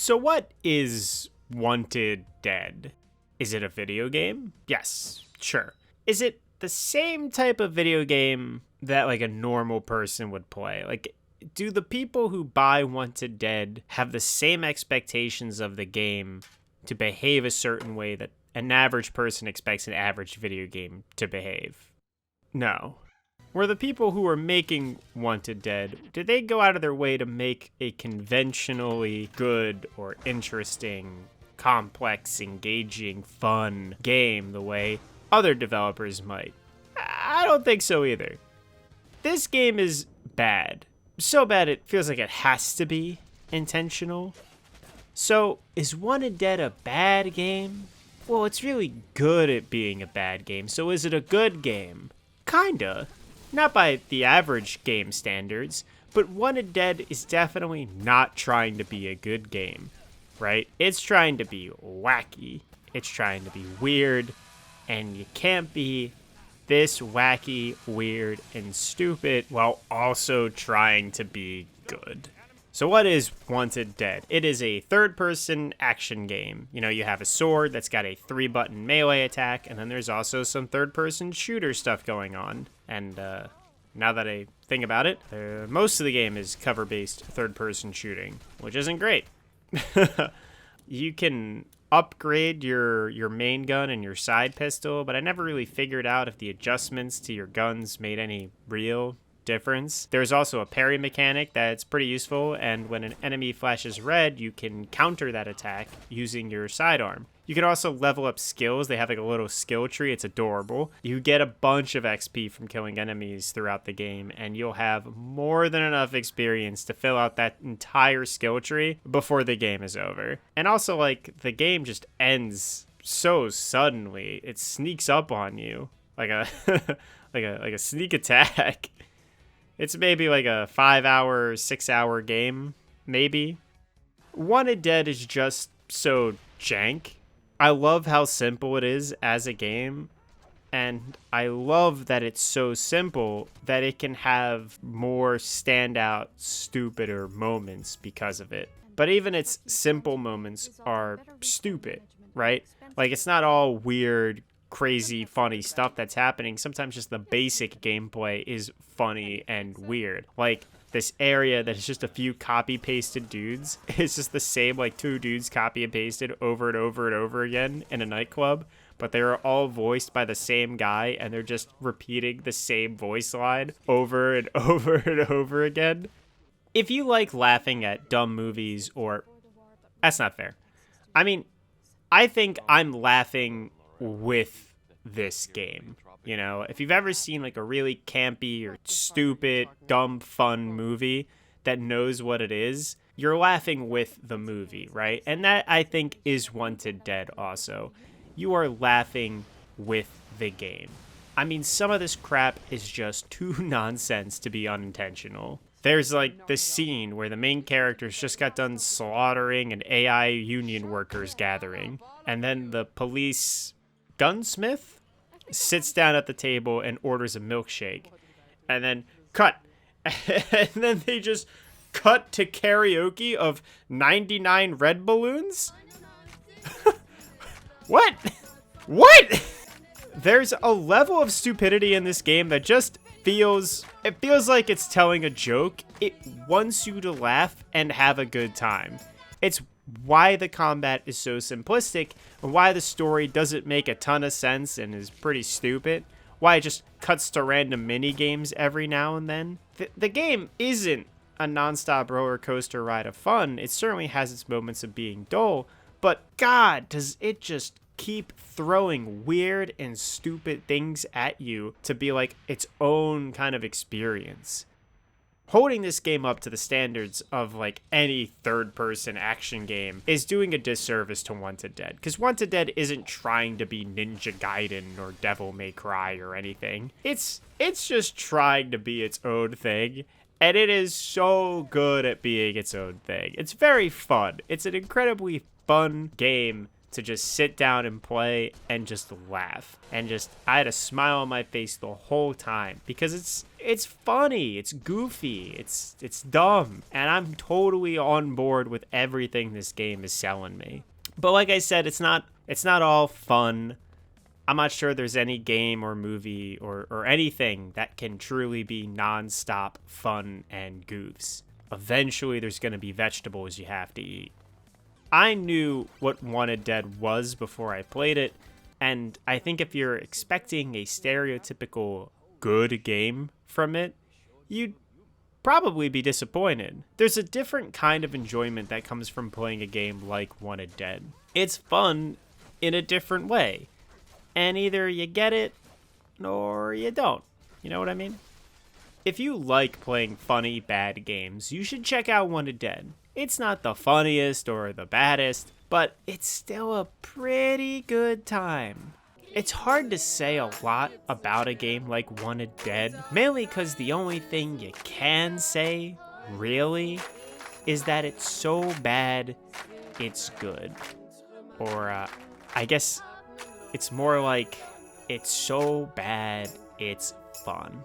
So what is Wanted Dead? Is it a video game? Yes, sure. Is it the same type of video game that like a normal person would play? Like, do the people who buy Wanted Dead have the same expectations of the game to behave a certain way that an average person expects an average video game to behave? No. Were the people who were making Wanted Dead, did they go out of their way to make a conventionally good or interesting, complex, engaging, fun game the way other developers might? I don't think so either. This game is bad. So bad it feels like it has to be intentional. So, is Wanted Dead a bad game? Well, it's really good at being a bad game, so is it a good game? Kinda. Not by the average game standards, but Wanted Dead is definitely not trying to be a good game, right? It's trying to be wacky. It's trying to be weird, and you can't be this wacky, weird, and stupid while also trying to be good. So what is Wanted Dead? It is a third-person action game. You know, you have a sword that's got a 3-button melee attack, and then there's also some third-person shooter stuff going on. And now that I think about it, most of the game is cover-based third-person shooting, which isn't great. You can upgrade your main gun and your side pistol, but I never really figured out if the adjustments to your guns made any real difference. There's also a parry mechanic that's pretty useful, and when an enemy flashes red, you can counter that attack using your sidearm. You can also level up skills. They have like a little skill tree. It's adorable. You get a bunch of XP from killing enemies throughout the game, and you'll have more than enough experience to fill out that entire skill tree before the game is over. And also, like, the game just ends so suddenly. It sneaks up on you like a like a sneak attack. It's maybe like a 5-hour, 6-hour game, maybe. Wanted Dead is just so jank. I love how simple it is as a game, and I love that it's so simple that it can have more standout, stupider moments because of it. But even its simple moments are stupid, right? Like, it's not all weird, crazy, funny stuff that's happening. Sometimes just the basic gameplay is funny and weird. Like, this area that is just a few copy-pasted dudes. It's just the same, like, 2 dudes copy and pasted over and over and over again in a nightclub, but they're all voiced by the same guy, and they're just repeating the same voice line over and over and over again. If you like laughing at dumb movies, or... That's not fair. I mean, I think I'm laughing with this game. You know, if you've ever seen like a really campy or stupid, dumb, fun movie that knows what it is, you're laughing with the movie, right? And that, I think, is Wanted Dead also. You are laughing with the game. I mean, some of this crap is just too nonsense to be unintentional. There's like this scene where the main characters just got done slaughtering an AI union workers gathering, and then the police gunsmith sits down at the table and orders a milkshake, and then cut. And then they just cut to karaoke of 99 red balloons? What? What? There's a level of stupidity in this game that just feels like it's telling a joke. It wants you to laugh and have a good time. It's why the combat is so simplistic, and why the story doesn't make a ton of sense and is pretty stupid. Why it just cuts to random mini games every now and then. The game isn't a nonstop roller coaster ride of fun. It certainly has its moments of being dull, but God, does it just keep throwing weird and stupid things at you to be like its own kind of experience. Holding this game up to the standards of like any third-person action game is doing a disservice to Wanted Dead, because Wanted Dead isn't trying to be Ninja Gaiden or Devil May Cry or anything. It's just trying to be its own thing, and it is so good at being its own thing. It's very fun. It's an incredibly fun game to just sit down and play and just laugh. And just, I had a smile on my face the whole time because it's funny, it's goofy, it's dumb, and I'm totally on board with everything this game is selling me. But like I said, it's not all fun. I'm not sure there's any game or movie or anything that can truly be nonstop fun and goofs. Eventually, there's going to be vegetables you have to eat. I knew what Wanted Dead was before I played it, and I think if you're expecting a stereotypical good game from it, you'd probably be disappointed. There's a different kind of enjoyment that comes from playing a game like Wanted Dead. It's fun in a different way, and either you get it or you don't. You know what I mean? If you like playing funny, bad games, you should check out Wanted Dead. It's not the funniest or the baddest, but it's still a pretty good time. It's hard to say a lot about a game like Wanted Dead, mainly because the only thing you can say, really, is that it's so bad, it's good. Or, I guess it's more like, it's so bad, it's fun.